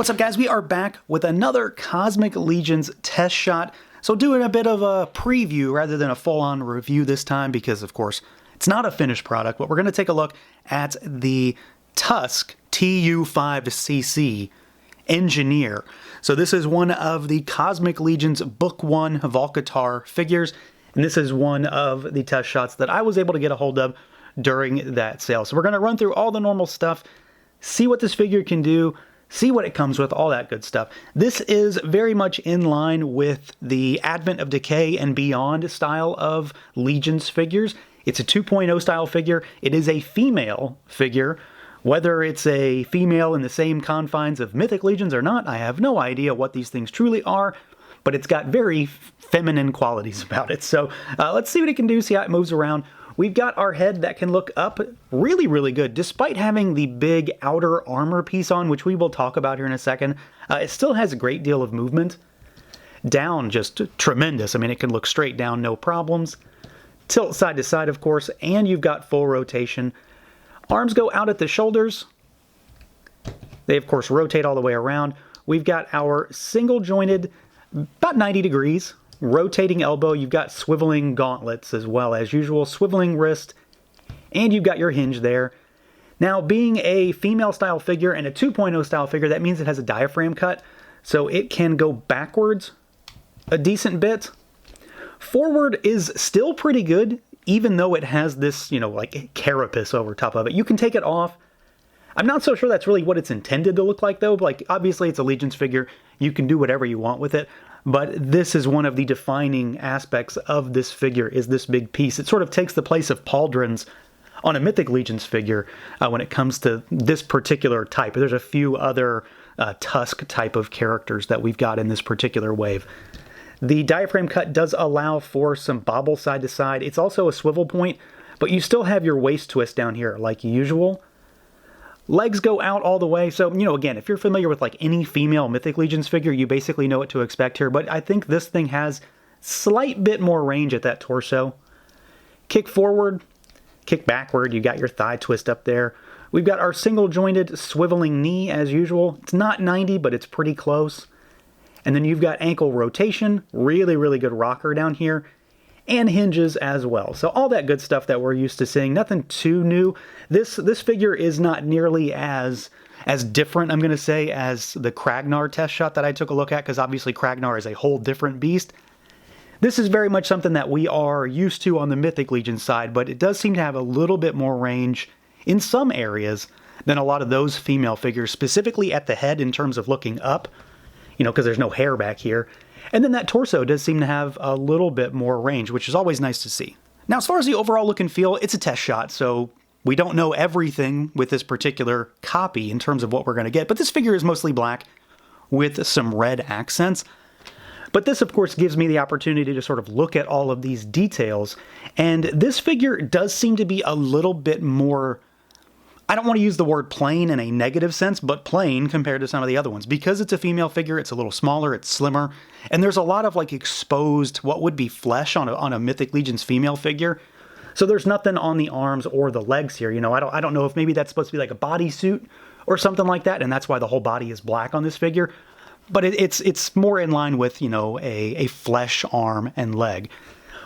What's up, guys? We are back with another Cosmic Legions test shot. So doing a bit of a preview rather than a full-on review this time because, of course, it's not a finished product, but we're going to take a look at the Tusk T.U.5.C.C. Engineer. So this is one of the Cosmic Legions Book 1 Hvalkatar figures, and this is one of the test shots that I was able to get a hold of during that sale. So we're going to run through all the normal stuff, see what this figure can do, see what it comes with, all that good stuff. This is very much in line with the Advent of Decay and Beyond style of Legions figures. It's a 2.0 style figure. It is a female figure. Whether it's a female in the same confines of Mythic Legions or not, I have no idea what these things truly are, but it's got very feminine qualities about it. So let's see what it can do, see how it moves around. We've got our head that can look up really, really good. Despite having the big outer armor piece on, which we will talk about here in a second, it still has a great deal of movement. Down, just tremendous. I mean, it can look straight down, no problems. Tilt side to side, of course, and you've got full rotation. Arms go out at the shoulders. They, of course, rotate all the way around. We've got our single jointed, about 90 degrees, rotating elbow. You've got swiveling gauntlets as well as usual, swiveling wrist, and you've got your hinge there. Now, being a female style figure and a 2.0 style figure, that means it has a diaphragm cut, so it can go backwards a decent bit. Forward is still pretty good, even though it has this, like carapace over top of it. You can take it off. I'm not so sure that's really what it's intended to look like, though. Like, obviously, it's a Legions figure. You can do whatever you want with it. But this is one of the defining aspects of this figure, is this big piece. It sort of takes the place of pauldrons on a Mythic Legions figure when it comes to this particular type. There's a few other Tusk type of characters that we've got in this particular wave. The diaphragm cut does allow for some bobble side to side. It's also a swivel point, but you still have your waist twist down here like usual. Legs go out all the way. So, again, if you're familiar with like any female Mythic Legions figure, you basically know what to expect here. But I think this thing has slight bit more range at that torso. Kick forward, kick backward. You got your thigh twist up there. We've got our single jointed swiveling knee as usual. It's not 90, but it's pretty close. And then you've got ankle rotation, really, really good rocker down here, and hinges as well. So all that good stuff that we're used to seeing, nothing too new. This figure is not nearly as different, I'm going to say, as the Kragnar test shot that I took a look at, because obviously Kragnar is a whole different beast. This is very much something that we are used to on the Mythic Legion side, but it does seem to have a little bit more range in some areas than a lot of those female figures, specifically at the head in terms of looking up. Because there's no hair back here. And then that torso does seem to have a little bit more range, which is always nice to see. Now, as far as the overall look and feel, it's a test shot, so we don't know everything with this particular copy in terms of what we're going to get. But this figure is mostly black with some red accents. But this, of course, gives me the opportunity to sort of look at all of these details. And this figure does seem to be a little bit more, I don't want to use the word plain in a negative sense, but plain compared to some of the other ones. Because it's a female figure, it's a little smaller, it's slimmer, and there's a lot of like exposed, what would be flesh on a Mythic Legions female figure. So there's nothing on the arms or the legs here. I don't know if maybe that's supposed to be like a bodysuit or something like that, and that's why the whole body is black on this figure. But it's more in line with, a flesh arm and leg.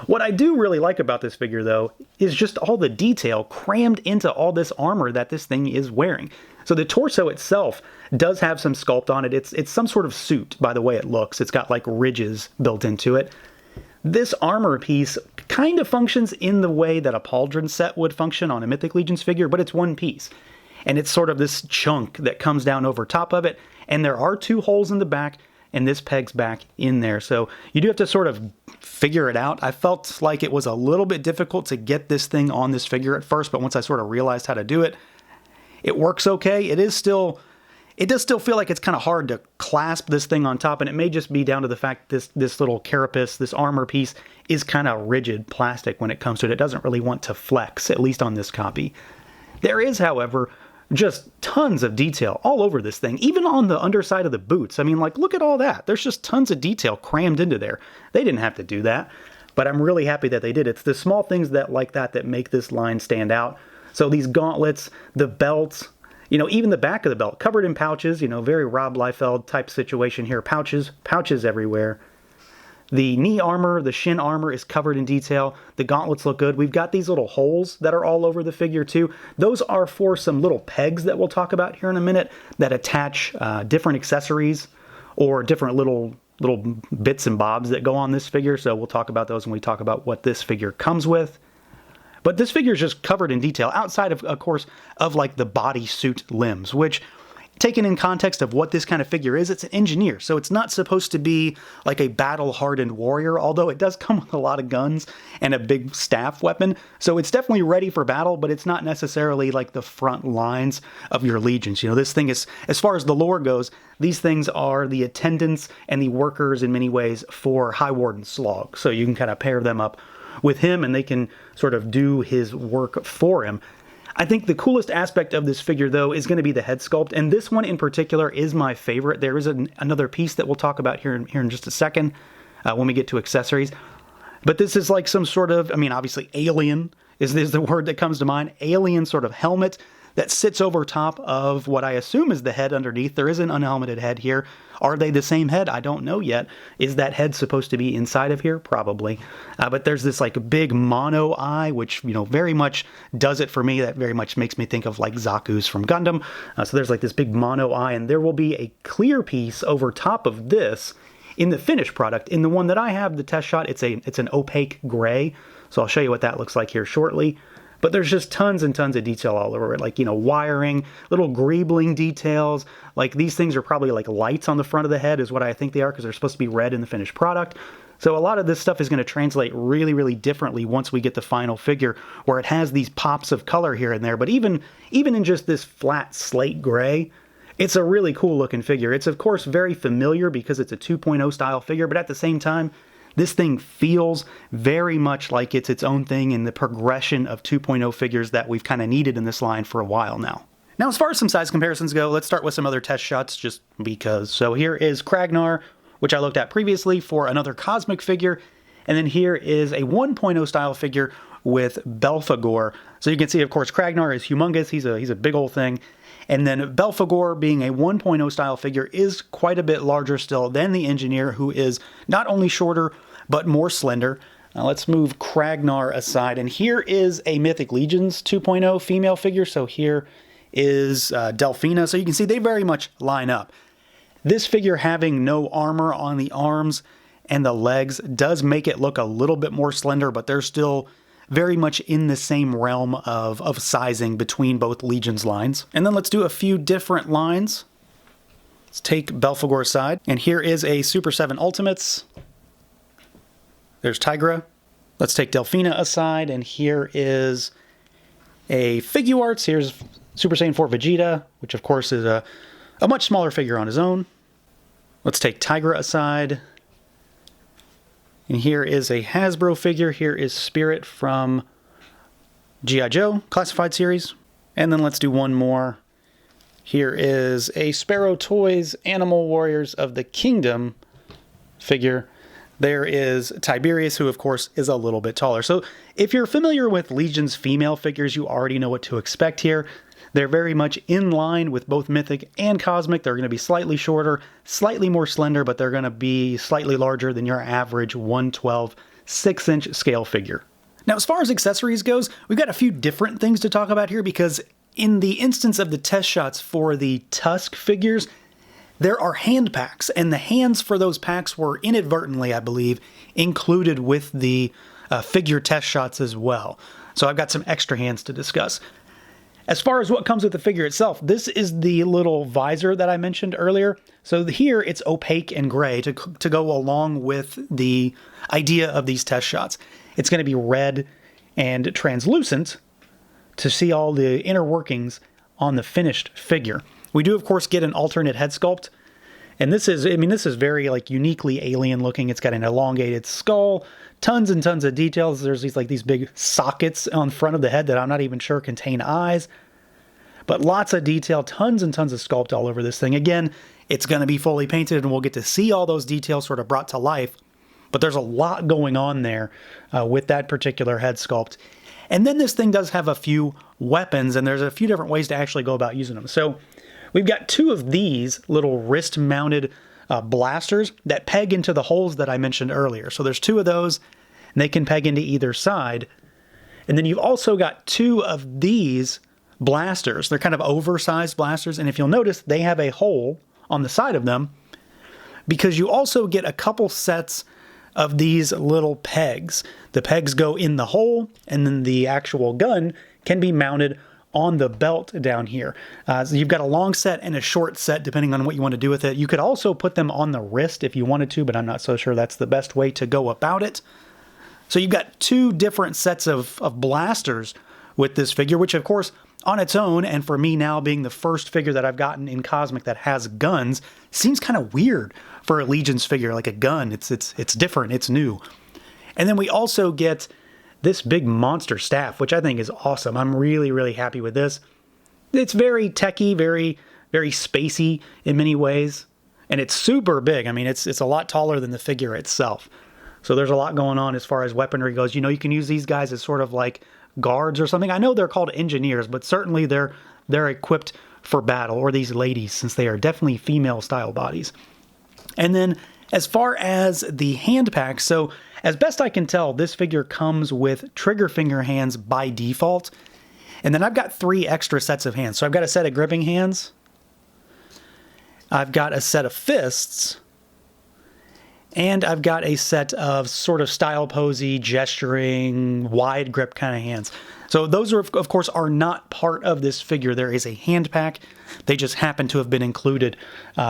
What I do really like about this figure, though, is just all the detail crammed into all this armor that this thing is wearing. So the torso itself does have some sculpt on it. It's some sort of suit, by the way it looks. It's got like ridges built into it. This armor piece kind of functions in the way that a pauldron set would function on a Mythic Legions figure, but it's one piece. And it's sort of this chunk that comes down over top of it, and there are two holes in the back, and this pegs back in there. So you do have to sort of figure it out. I felt like it was a little bit difficult to get this thing on this figure at first, but once I sort of realized how to do it, it works okay. It does still feel like it's kind of hard to clasp this thing on top, and it may just be down to the fact this little carapace, this armor piece, is kind of rigid plastic when it comes to it. It doesn't really want to flex, at least on this copy. There is, however, just tons of detail all over this thing, even on the underside of the boots. I mean, like, look at all that. There's just tons of detail crammed into there. They didn't have to do that, but I'm really happy that they did. It's the small things that make this line stand out. So these gauntlets, the belts, Even the back of the belt, covered in pouches, very Rob Liefeld type situation here. Pouches everywhere. The knee armor, the shin armor is covered in detail. The gauntlets look good. We've got these little holes that are all over the figure too. Those are for some little pegs that we'll talk about here in a minute that attach different accessories or different little bits and bobs that go on this figure. So we'll talk about those when we talk about what this figure comes with. But this figure is just covered in detail outside of course, of like the bodysuit limbs, which, taken in context of what this kind of figure is, it's an engineer. So it's not supposed to be like a battle-hardened warrior, although it does come with a lot of guns and a big staff weapon. So it's definitely ready for battle, but it's not necessarily like the front lines of your legions. This thing is, as far as the lore goes, these things are the attendants and the workers in many ways for High Warden Slog. So you can kind of pair them up with him and they can sort of do his work for him. I think the coolest aspect of this figure, though, is going to be the head sculpt, and this one in particular is my favorite. There is another piece that we'll talk about here in just a second when we get to accessories. But this is like some sort of, obviously alien is the word that comes to mind, alien sort of helmet that sits over top of what I assume is the head underneath. There is an unhelmeted head here. Are they the same head? I don't know yet. Is that head supposed to be inside of here? Probably. But there's this like big mono eye, which, very much does it for me. That very much makes me think of like Zaku's from Gundam. So there's like this big mono eye, and there will be a clear piece over top of this in the finished product. In the one that I have, the test shot, it's an opaque gray. So I'll show you what that looks like here shortly. But there's just tons and tons of detail all over it, like, wiring, little greebling details. Like, these things are probably like lights on the front of the head is what I think they are, because they're supposed to be red in the finished product. So a lot of this stuff is going to translate really, really differently once we get the final figure, where it has these pops of color here and there. But even in just this flat slate gray, it's a really cool looking figure. It's, of course, very familiar because it's a 2.0 style figure, but at the same time, this thing feels very much like it's its own thing in the progression of 2.0 figures that we've kind of needed in this line for a while now. Now, as far as some size comparisons go, let's start with some other test shots just because. So here is Kragnar, which I looked at previously for another Cosmic figure. And then here is a 1.0 style figure with Belphegor. So you can see, of course, Kragnar is humongous. He's a big old thing. And then Belphegor, being a 1.0 style figure, is quite a bit larger still than the Engineer, who is not only shorter, but more slender. Now let's move Kragnar aside. And here is a Mythic Legions 2.0 female figure. So here is Delphina. So you can see they very much line up. This figure having no armor on the arms and the legs does make it look a little bit more slender, but they're still very much in the same realm of sizing between both Legions lines. And then let's do a few different lines. Let's take Belphegor aside. And here is a Super 7 Ultimates. There's Tigra. Let's take Delphina aside, and here is a Figuarts. Here's Super Saiyan 4 Vegeta, which of course is a much smaller figure on his own. Let's take Tigra aside. And here is a Hasbro figure. Here is Spirit from G.I. Joe Classified Series. And then let's do one more. Here is a Sparrow Toys Animal Warriors of the Kingdom figure. There is Tiberius, who of course is a little bit taller. So if you're familiar with Legion's female figures, you already know what to expect here. They're very much in line with both Mythic and Cosmic. They're going to be slightly shorter, slightly more slender, but they're going to be slightly larger than your average 1/12 6-inch scale figure. Now, as far as accessories goes, we've got a few different things to talk about here, because in the instance of the test shots for the Tusk figures, there are hand packs, and the hands for those packs were inadvertently, I believe, included with the figure test shots as well. So I've got some extra hands to discuss. As far as what comes with the figure itself, this is the little visor that I mentioned earlier. So here it's opaque and gray to go along with the idea of these test shots. It's going to be red and translucent to see all the inner workings on the finished figure. We do, of course, get an alternate head sculpt. And this is very like uniquely alien looking. It's got an elongated skull, tons and tons of details. There's these big sockets on front of the head that I'm not even sure contain eyes. But lots of detail, tons and tons of sculpt all over this thing. Again, it's going to be fully painted and we'll get to see all those details sort of brought to life. But there's a lot going on there with that particular head sculpt. And then this thing does have a few weapons, and there's a few different ways to actually go about using them. So we've got two of these little wrist-mounted blasters that peg into the holes that I mentioned earlier. So there's two of those, and they can peg into either side. And then you've also got two of these blasters. They're kind of oversized blasters, and if you'll notice, they have a hole on the side of them because you also get a couple sets of these little pegs. The pegs go in the hole, and then the actual gun can be mounted on the belt down here. So you've got a long set and a short set depending on what you want to do with it. You could also put them on the wrist if you wanted to, but I'm not so sure that's the best way to go about it. So you've got two different sets of blasters with this figure, which of course on its own, and for me now being the first figure that I've gotten in Cosmic that has guns, seems kind of weird for a Legion's figure, like a gun. It's different, it's new. And then we also get this big monster staff, which I think is awesome. I'm really, really happy with this. It's very techy, very, very spacey in many ways, and it's super big. I mean, it's a lot taller than the figure itself. So there's a lot going on as far as weaponry goes. You know, you can use these guys as sort of like guards or something. I know they're called engineers, but certainly they're equipped for battle, or these ladies, since they are definitely female style bodies. And then as far as the hand pack, so as best I can tell, this figure comes with trigger finger hands by default. And then I've got 3 extra sets of hands. So I've got a set of gripping hands, I've got a set of fists, and I've got a set of sort of style posy, gesturing, wide grip kind of hands. So those are, of course, are not part of this figure. There is a hand pack. They just happen to have been included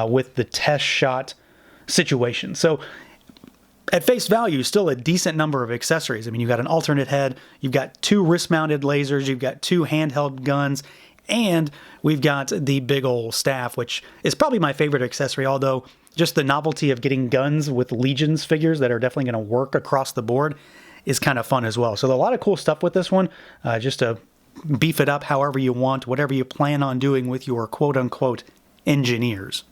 with the test shot situation. So at face value, still a decent number of accessories. I mean, you've got an alternate head, you've got 2 wrist-mounted lasers, you've got 2 handheld guns, and we've got the big old staff, which is probably my favorite accessory, although just the novelty of getting guns with Legions figures that are definitely going to work across the board is kind of fun as well. So a lot of cool stuff with this one, just to beef it up however you want, whatever you plan on doing with your quote-unquote engineers.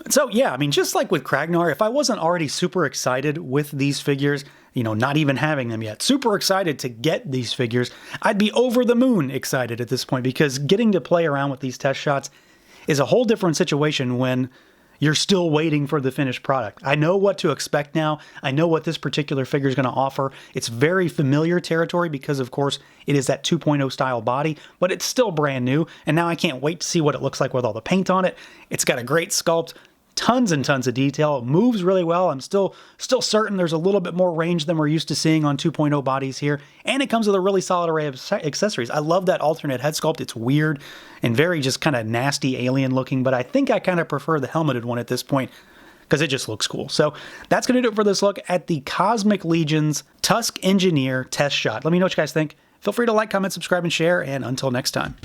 So yeah, I mean, just like with Kragnar, if I wasn't already super excited with these figures, you know, not even having them yet, super excited to get these figures, I'd be over the moon excited at this point, because getting to play around with these test shots is a whole different situation when you're still waiting for the finished product. I know what to expect now. I know what this particular figure is going to offer. It's very familiar territory because, of course, it is that 2.0 style body, but it's still brand new, and now I can't wait to see what it looks like with all the paint on it. It's got a great sculpt, tons and tons of detail, it moves really well. I'm still certain there's a little bit more range than we're used to seeing on 2.0 bodies here, and it comes with a really solid array of accessories. I love that alternate head sculpt. It's weird and very just kind of nasty alien looking, but I think I kind of prefer the helmeted one at this point because it just looks cool. So that's going to do it for this look at the Cosmic Legion's Tusk Engineer test shot. Let me know what you guys think. Feel free to like, comment, subscribe, and share, and until next time.